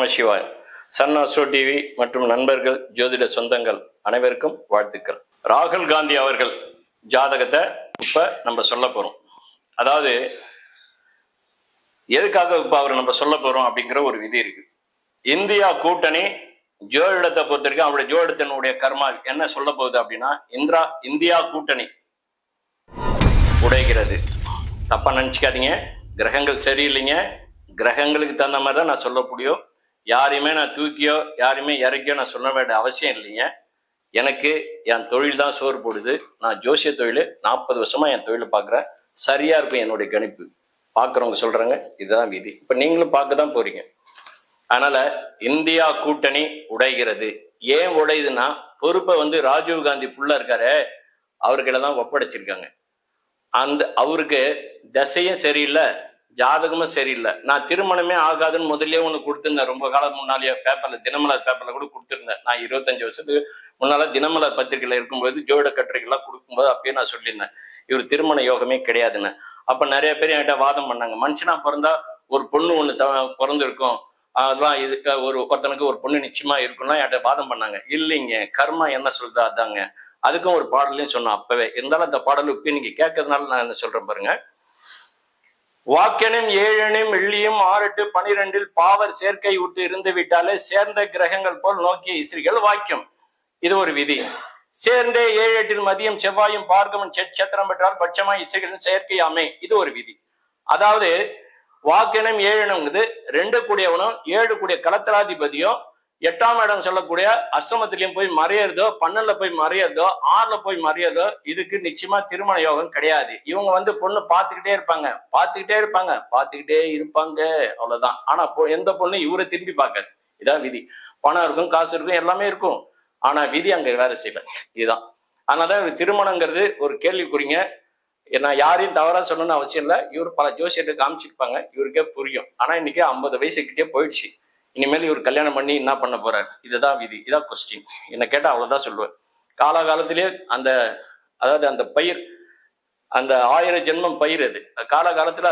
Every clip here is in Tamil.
நமசிவாய். சன் அஸ்ட்ரோ டிவி மற்றும் நண்பர்கள், ஜோதிட சொந்தங்கள் அனைவருக்கும் வாழ்த்துக்கள். ராகுல் காந்தி அவர்கள் ஜாதகத்தை இப்ப நம்ம சொல்ல போறோம். அதாவது எதுக்காக இப்ப அவர் நம்ம சொல்ல போறோம் அப்படிங்கிற ஒரு விதி இருக்கு. இந்தியா கூட்டணி ஜோதிடத்தை பொறுத்த வரைக்கும் அவருடைய ஜோதிடத்தினுடைய கர்மா என்ன சொல்ல போகுது அப்படின்னா, இந்தியா கூட்டணி உடைகிறது. தப்பா நினைச்சுக்காதீங்க, கிரகங்கள் சரியில்லைங்க. கிரகங்களுக்கு தகுந்த மாதிரி தான் நான் சொல்ல முடியும். யாரையுமே நான் தூக்கியோ யாரையுமே இறக்கியோ நான் சொல்ல வேண்டிய அவசியம் இல்லைங்க. எனக்கு என் தொழில் தான் சோறு போடுது. நான் ஜோசிய தொழில் 40 வருஷமா என் தொழிலை பார்க்குறேன். சரியா இருக்கும் என்னுடைய கணிப்பு. பார்க்குறவங்க சொல்றாங்க இதுதான் விதி. இப்ப நீங்களும் பார்க்க தான் போறீங்க. அதனால இந்தியா கூட்டணி உடைகிறது. ஏன் உடையுதுன்னா, பொறுப்பை ராஜீவ் காந்தி புள்ள இருக்காரு அவர்கிட்ட தான் ஒப்படைச்சிருக்காங்க. அவருக்கு தசையும் சரியில்லை, ஜாதகமும் சரியில்லை. நான் திருமணமே ஆகாதுன்னு முதல்ல ஒண்ணு கொடுத்திருந்தேன். ரொம்ப காலம் முன்னாலேயே பேப்பர்ல, தினமலர் பேப்பர்ல கூட கொடுத்திருந்தேன். நான் 25 வருஷத்துக்கு முன்னால தினமலர் பத்திரிகையில இருக்கும்போது ஜோட கட்டுரைகள்லாம் கொடுக்கும்போது அப்பயே நான் சொல்லியிருந்தேன், இவர் திருமண யோகமே கிடையாதுன்னு. அப்ப நிறைய பேர் என்கிட்ட வாதம் பண்ணாங்க, மனுஷனா பிறந்தா ஒரு பொண்ணு ஒண்ணு பிறந்திருக்கும், அதெல்லாம் இதுக்கு ஒருத்தனுக்கு ஒரு பொண்ணு நிச்சயமா இருக்கும்னா என்கிட்ட வாதம் பண்ணாங்க. இல்லைங்க, கர்மா என்ன சொல்றது அதாங்க. அதுக்கும் ஒரு பாடலையும் சொன்னோம் அப்பவே. இருந்தாலும் அந்த பாடல் இப்ப நீங்க கேட்கறதுனால நான் என்ன சொல்றேன் பாருங்க. வாக்கெனும் 7 வெள்ளியும் 6 8 12 பாவர் சேர்க்கை விட்டு இருந்து விட்டாலே சேர்ந்த கிரகங்கள் போல் நோக்கிய இஸ்திரிகள் வாக்கியம். இது ஒரு விதி. சேர்ந்தே 7 8 மதியம் செவ்வாயும் பார்க்கமும் சேத்திரம் பெற்றால் பட்சமாய் இசைகளின் செயற்கையாமே. இது ஒரு விதி. அதாவது வாக்கெனும் 7 2 கூடியவனும் 7 கூடிய கலத்தராதிபதியும் 8ஆம் இடம் சொல்லக்கூடிய அஷ்டமத்திலையும் போய் மறையறதோ, 12ல போய் மறையறதோ, 6ல போய் மறையறதோ இதுக்கு நிச்சயமா திருமண யோகம் கிடையாது. இவங்க பொண்ணு பார்த்துக்கிட்டே இருப்பாங்க அவ்வளவுதான். ஆனா எந்த பொண்ணு இவரை திரும்பி பார்க்காது. இதான் விதி. பணம் இருக்கும், காசு இருக்கும், எல்லாமே இருக்கும். ஆனா விதி அங்க வேலை செய்யல. இதுதான். அதனாலதான் திருமணங்கிறது ஒரு கேள்விக்குறிங்க. நான் யாரையும் தவறா சொல்லணும்னு அவசியம் இல்லை. இவர் பல ஜோசியத்தை காமிச்சிருப்பாங்க, இவருக்கே புரியும். ஆனா இன்னைக்கு 50 வயசுக்கிட்டே போயிடுச்சு. இனிமேல் இவர் கல்யாணம் பண்ணி என்ன பண்ண போறாரு? இதுதான் விதி. இதான் கொஸ்டின். என்ன கேட்டா அவ்வளவுதான் சொல்லுவேன். காலகாலத்திலே அதாவது அந்த பயிர், அந்த 1000 ஜென்மம் பயிர், அது காலகாலத்துல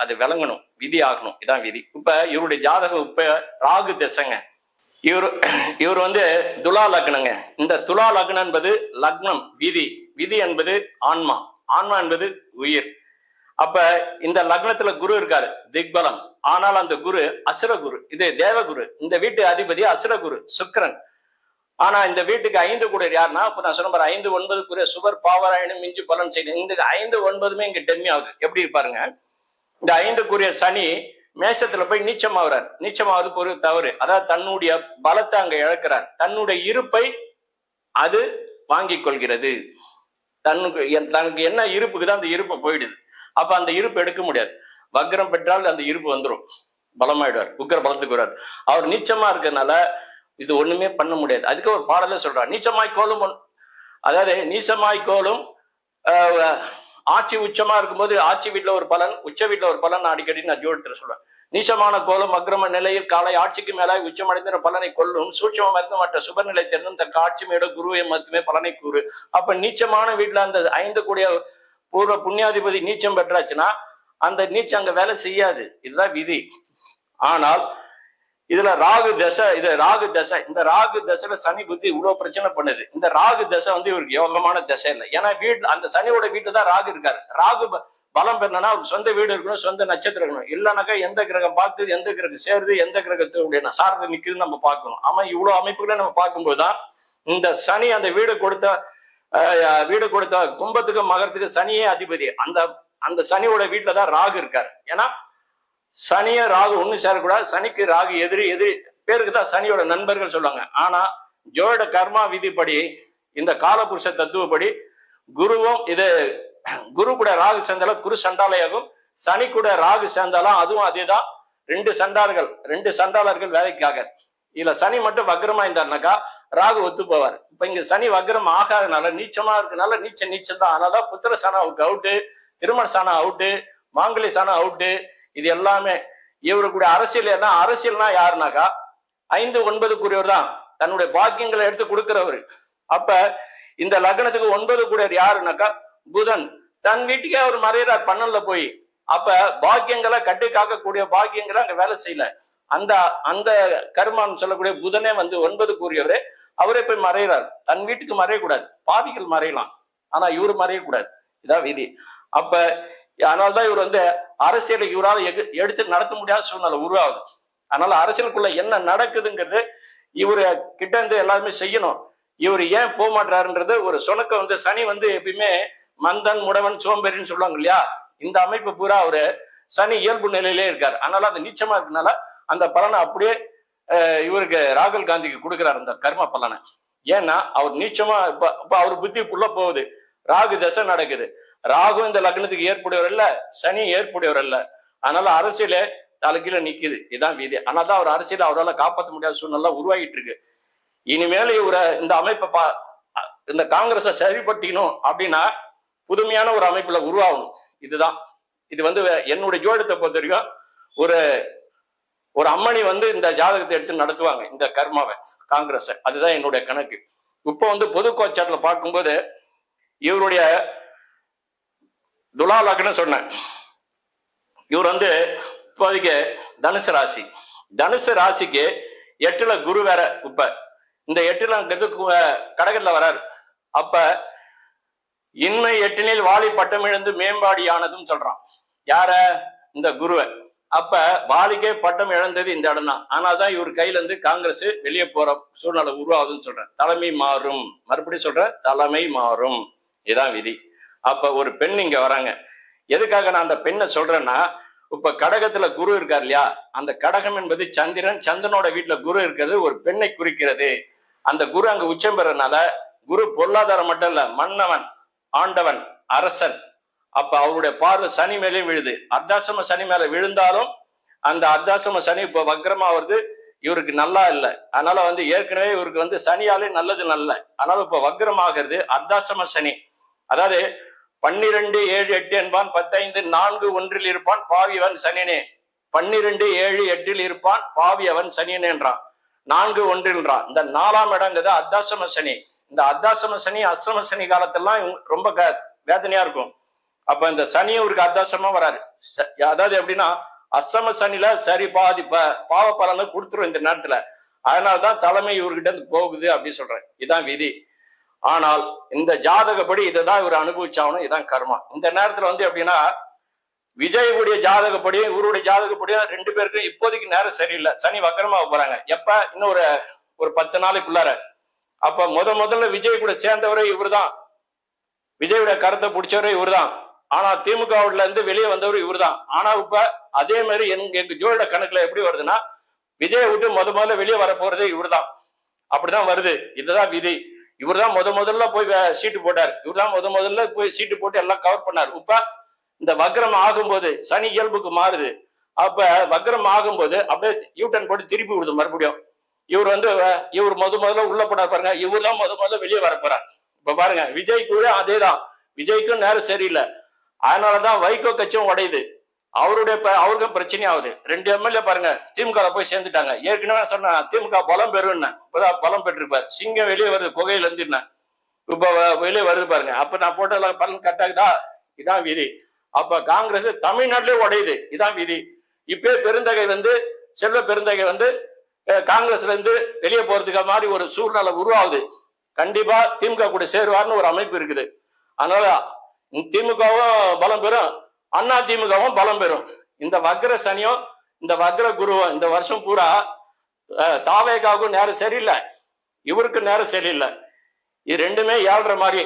அது விளங்கணும், விதி ஆகணும். இதான் விதி. இப்ப இவருடைய ஜாதகம் இப்ப ராகு திசைங்க. இவர் துலா லக்னங்க. இந்த துலா லக்னம் என்பது லக்னம், விதி. விதி என்பது ஆன்மா, ஆன்மா என்பது உயிர். அப்ப இந்த லக்னத்துல குரு இருக்காரு, திக்பலம். ஆனால் அந்த குரு அசுரகுரு, இது தேவகுரு. இந்த வீட்டு அதிபதி அசுரகுரு சுக்கிரன். ஆனா இந்த வீட்டுக்கு 5 கூட யாருன்னா, இப்ப நான் சொன்ன 5 9 சுவர் பாவராயணம் மிஞ்சு பலன் செய்யணும். இந்த 5 9 இங்க டெம்மி ஆகுது. எப்படி பாருங்க, இந்த 5 சனி மேஷத்துல போய் நீச்சமாகிறார். நீச்சமாவது ஒரு தவறு. அதாவது தன்னுடைய பலத்தை அங்க இழக்கிறார். தன்னுடைய இருப்பை அது வாங்கி கொள்கிறது. தனக்கு என்ன இருப்புக்குதான் அந்த இருப்பு போயிடுது. அப்ப அந்த இருப்பு எடுக்க முடியாது. வக்ரம் பெற்றால் அந்த இருப்பு வந்துடும், பலமாயிடுவார், உக்கர பலத்துக்கு வருவார். அவர் நீச்சமா இருக்கிறதுனால இது ஒண்ணுமே பண்ண முடியாது. அதுக்கு ஒரு பாடலே சொல்றார், நீச்சமாய் கோலும். அதாவது நீச்சமாய் கோலும் ஆட்சி உச்சமா இருக்கும்போது ஆட்சி வீட்டுல ஒரு பலன், உச்ச வீட்டுல ஒரு பலன். அடிக்கடி நான் ஜோடித்துல சொல்றேன். நீச்சமான கோலும் அக்கிரம நிலையில் காலை ஆட்சிக்கு மேலாய் உச்சமடைந்த பலனை கொள்ளும். சூட்சமா இருந்து மற்ற சுபநிலை தெரிந்தும் தக்க ஆட்சி மேட குருவை மத்துமே பலனை கூறு. அப்ப நீச்சமான வீட்டுல அந்த 5 கூடிய பூர்வ புண்ணியாதிபதி நீச்சம் பெற்றாச்சுன்னா அந்த நீச்சம் அங்க வேலை செய்யாது. இதுதான் விதி. ஆனால் இதுல ராகு தசை, இது ராகு தசை. இந்த ராகு தசையில சனி புத்தி இவ்வளவு பிரச்சனை பண்ணுது. இந்த ராகு தசை இவருக்கு யோகமான தசை இல்லை. ஏன்னா அந்த சனியோட வீட்டுல தான் ராகு இருக்காரு. ராகு பலம் பெறணும்னா அவருக்கு சொந்த வீடு இருக்கணும், சொந்த நட்சத்திரம் இருக்கணும். இல்லைனாக்கா எந்த கிரகம் பார்க்குது, எந்த கிரகம் சேருது, எந்த கிரகத்துடைய சார்ந்து நிக்குதுன்னு நம்ம பார்க்கணும். ஆமா, இவ்வளவு அமைப்புகளை நம்ம பார்க்கும்போதுதான் இந்த சனி அந்த வீடு கொடுத்த கும்பத்துக்கு மகரத்துக்கு சனியே அதிபதி. அந்த சனியோட வீட்டுல தான் ராகு இருக்காரு. ஏன்னா சனிய ராகு ஒண்ணு சேரக்கூடாது. சனிக்கு ராகு எதிரி பேருக்கு தான் சனியோட நண்பர்கள் சொல்லுவாங்க. ஆனா ஜோட கர்மா விதிப்படி, இந்த காலபுருஷ தத்துவப்படி குருவும் குரு கூட ராகு சேர்ந்தாலும் குரு சண்டாலையாகும், சனி கூட ராகு சேர்ந்தாலும் அதுவும் அதேதான். 2 சண்டாளர்கள் வேலைக்காக. இதுல சனி மட்டும் வக்ரமா இருந்தாருனாக்கா ராகு ஒத்து போவார். இப்ப இங்க சனி வக்ரம் ஆகாதனால, நீச்சமா இருக்கனால நீச்சம் தான். அதனாலதான் புத்திர சாணம் அவருக்கு அவுட்டு, திருமண சாணம் அவுட்டு, மாங்கலி சாணம் அவுட்டு. இது எல்லாமே இவருக்குடைய அரசியல்னா யாருனாக்கா 5 9 தான் தன்னுடைய பாக்கியங்களை எடுத்து கொடுக்கிறவரு. அப்ப இந்த லக்னத்துக்கு 9 யாருனாக்கா புதன். தன் வீட்டுக்கே அவர் மறையிறார் 12ல போய். அப்ப பாக்கியங்களை கட்டி காக்கக்கூடிய பாக்கியங்களை அங்க வேலை செய்யல. அந்த அந்த கர்மான்னு சொல்லக்கூடிய புதனே வந்து 9 கூறியவரே அவரே போய் மறைகிறார். தன் வீட்டுக்கு மறையக்கூடாது, பாவிகள் மறையலாம், ஆனா இவரு மறையக்கூடாது. இதான் விதி. அப்ப அதனால்தான் இவர் வந்து அரசியலை இவரால் எடுத்து நடத்த முடியாத சூழ்நிலை உருவாகுது. அதனால அரசியலுக்குள்ள என்ன நடக்குதுங்கிறது இவரு கிட்ட இருந்து எல்லாருமே செய்யணும். இவர் ஏன் போக மாட்டாருன்றது ஒரு சொலக்க வந்து சனி வந்து எப்பயுமே மந்தன் முடவன் சோம்பேறின்னு சொல்லுவாங்க இல்லையா, இந்த அமைப்பு பூரா அவரு சனி இயல்பு நிலையிலே இருக்காரு. அதனால அது நீச்சமா இருக்கனால அந்த பலனை அப்படியே இவருக்கு ராகுல் காந்திக்கு கொடுக்கிறார் அந்த கர்ம பலனை. ஏன்னா அவர் நீச்சமா இப்ப அவர் புத்திக்குள்ள போகுது, ராகு தசை நடக்குது. ராகு இந்த லக்னத்துக்கு ஏற்புடையவர் இல்ல, சனி ஏற்புடையவர் இல்ல. அதனால அரசியலே தலைகீழ நிக்குது. இதான் வீதி. அதனாலதான் அவர் அரசியல அவரால் காப்பாற்ற முடியாத சூழ்நிலை உருவாகிட்டு இருக்கு. இனிமேல இவரை இந்த அமைப்பை இந்த காங்கிரஸை சரிப்படுத்திக்கணும் அப்படின்னா புதுமையான ஒரு அமைப்புல உருவாகணும். இதுதான் இது வந்து என்னுடைய ஜோடத்தை பொறுத்த வரைக்கும் ஒரு அம்மணி வந்து இந்த ஜாதகத்தை எடுத்து நடத்துவாங்க இந்த கர்மாவை காங்கிரஸ. அதுதான் என்னுடைய கணக்கு. இப்போ வந்து பொது கோச்சாரத்துல பார்க்கும்போது இவருடைய துலா லக்னம் சொன்னேன். இவர் வந்து இப்போதைக்கு தனுசு ராசிக்கு 8ல குரு வேற. இப்ப இந்த 8ல கடகத்துல வராரு. அப்ப இன்மை 8னில் வாலி பட்டம் இழந்து மேம்பாடியானதும் சொல்றான். யார? இந்த குருவை. அப்ப வாலிக்கே பட்டம் இழந்தது இந்த இடம் தான். ஆனாதான் இவர் கையில இருந்து காங்கிரஸ் வெளியே போற சூழ்நிலை உருவாகுதுன்னு சொல்றேன். தலைமை மாறும், மறுபடியும் சொல்றேன், தலைமை மாறும். இதான் விதி. அப்ப ஒரு பெண் இங்க வராங்க. எதுக்காக நான் அந்த பெண்ணை சொல்றேன்னா, இப்ப கடகத்துல குரு இருக்கார் இல்லையா, அந்த கடகம் என்பது சந்திரன், சந்திரனோட வீட்டுல குரு இருக்கிறது ஒரு பெண்ணை குறிக்கிறது. அந்த குரு அங்க உச்சம் பெறனால குரு பொருளாதாரம் மட்டும் இல்ல, மன்னவன், ஆண்டவன், அரசன். அப்ப அவருடைய பார்வை சனி மேலே விழுது. அர்த்தாசம சனி மேல விழுந்தாலும் அந்த அர்த்தாசம சனி இப்ப வக்ரமா வருது, இவருக்கு நல்லா இல்லை. அதனால வந்து ஏற்கனவே இவருக்கு வந்து சனியாலே நல்லது நல்ல. அதனால இப்ப வக்ரமாகிறது அர்த்தாசம சனி. அதாவது 12, 7, 8 என்பான், 15, 4, 1 இருப்பான், பாவி அவன் சனியனே. 12, 7, 8 இருப்பான், பாவி அவன் சனியனேன்றான். 4, 1 இந்த 4ஆம் இடங்கிறது அர்த்தாசம சனி. இந்த அர்த்தாசம சனி அஷ்டம சனி காலத்தெல்லாம் ரொம்ப வேதனையா இருக்கும். அப்ப இந்த சனி இவருக்கு அர்த்தாசமா வராது. அதாவது எப்படின்னா அஷ்டம சனில சரி பாதி பாவ பலனை கொடுத்துரும் இந்த நேரத்துல. அதனாலதான் தலைமை இவர்கிட்ட இருந்து போகுது அப்படின்னு சொல்றேன். இதான் விதி. ஆனால் இந்த ஜாதகப்படி இதைதான் இவர் அனுபவிச்சாகணும். இதான் கர்மா. இந்த நேரத்துல வந்து எப்படின்னா விஜயுடைய ஜாதகப்படியும் இவருடைய ஜாதகப்படியும் 2 பேருக்கும் இப்போதைக்கு நேரம் சரியில்லை. சனி வக்கரமாக போறாங்க. எப்ப? இன்னும் ஒரு 10 நாளைக்குள்ளார. அப்ப முதல்ல விஜய் கூட சேர்ந்தவரே இவர் தான். விஜயுடைய கருத்தை பிடிச்சவரே இவர் தான். ஆனா திமுகவுல இருந்து வெளியே வந்தவர் இவர் தான். ஆனா இப்ப அதே மாதிரி எங்க ஜோட கணக்குல எப்படி வருதுன்னா, விஜயை விட்டு முதல்ல வெளியே வர போறதே இவர் தான். அப்படிதான் வருது. இதுதான் விதி. இவர் தான் முதல்ல போய் சீட்டு போட்டார். இவர் தான் முதல்ல போய் சீட்டு போட்டு எல்லாம் கவர் பண்ணார். இப்ப இந்த வக்ரம் ஆகும்போது சனி இயல்புக்கு மாறுது. அப்ப வக்ரம் ஆகும்போது அப்படியே யூட்டன் போட்டு திருப்பி விடுது மறுபடியும். இவர் வந்து இவர் முதல்ல உள்ள போனார் பாருங்க, இவர் தான் முதல்ல வெளியே வர போறார். இப்ப பாருங்க, விஜய் கூட அதேதான். விஜய்க்கும் நேரம் சரியில்லை. அதனாலதான் வைகோ கட்சியும் உடையுது. அவருக்கும் பிரச்சனை ஆகுது. 2 எம்எல்ஏ பாருங்க திமுக போய் சேர்ந்துட்டாங்க. ஏற்கனவே சொன்ன திமுக பலம் பெறும், இப்பதான் பலம் பெற்றிருப்பார். சிங்கம் வெளியே வருது குகையில இருந்து, இப்ப வெளியே வருது பாருங்க. அப்ப நான் போட்டதெல்லாம் பலன் கட்டாக்குதா? இதான் விதி. அப்ப காங்கிரஸ் தமிழ்நாட்டிலே உடையுது. இதான் விதி. இப்பே பெருந்தகை வந்து செல்வ பெருந்தகை வந்து காங்கிரஸ்ல இருந்து வெளியே போறதுக்கு மாதிரி ஒரு சூழ்நிலை உருவாகுது. கண்டிப்பா திமுக கூட சேருவார்னு ஒரு அமைப்பு இருக்குது. அதனால திமுகவும் பலம் பெறும், அண்ணா திமுகவும் பலம் பெறும். இந்த வக்ர சனியும் இந்த வக்ர குருவும் இந்த வருஷம் பூரா தாவேகாவுக்கும் நேரம் சரியில்லை, இவருக்கு நேரம் சரியில்லை. இது 2மே 7.5 மாதிரி.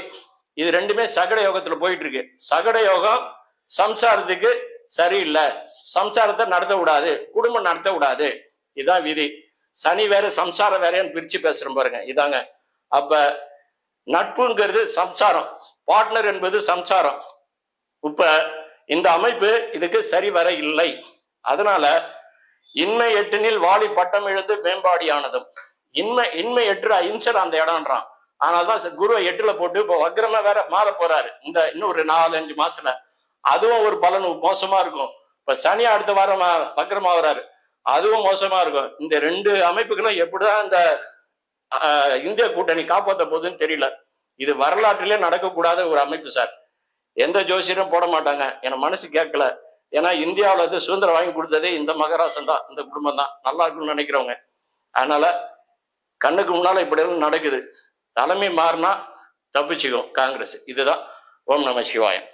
இது 2மே சகட யோகத்துல போயிட்டு இருக்கு. சகட யோகம் சம்சாரத்துக்கு சரியில்லை. சம்சாரத்தை நடத்த விடாது, குடும்பம் நடத்த விடாது. இதான் விதி. சனி வேற சம்சாரம் வேறன்னு பிரிச்சு பேசுறோம் பாருங்க. இதாங்க. அப்ப நட்புங்கிறது சம்சாரம், பார்ட்னர் என்பது சம்சாரம். இப்ப இந்த அமைப்பு இதுக்கு சரி வர இல்லை. அதனால இன்மை 8னில் வாலி பட்டம் இழந்து மேம்பாடியானதும். இன்மை 8 அஹிம்சர் அந்த இடம்ன்றான். ஆனால்தான் குரு 8ல போட்டு இப்போ வக்ரமா வேற மாற போறாரு இந்த இன்னும் ஒரு 4-5 மாசத்துல. அதுவும் ஒரு பலன் மோசமா இருக்கும். இப்ப சனி அடுத்த வாரம் வக்ரமா வராரு, அதுவும் மோசமா இருக்கும். இந்த 2 அமைப்புகளும் எப்படிதான் இந்த இந்திய கூட்டணி காப்பாற்ற போகுதுன்னு தெரியல. இது வரலாற்றிலே நடக்கக்கூடாத ஒரு அமைப்பு சார். எந்த ஜோசியரும் போட மாட்டாங்க. என் மனசு கேட்கல. ஏன்னா இந்தியாவில் வந்து சுதந்திரம் வாங்கி கொடுத்ததே இந்த மகராசன் தான், இந்த குடும்பம் தான், நல்லா இருக்குன்னு நினைக்கிறவங்க. அதனால கண்ணுக்கு முன்னால இப்படி எல்லாம் நடக்குது. தலைமை மாறினா தப்பிச்சுக்கும் காங்கிரஸ். இதுதான். ஓம் நம சிவாயம்.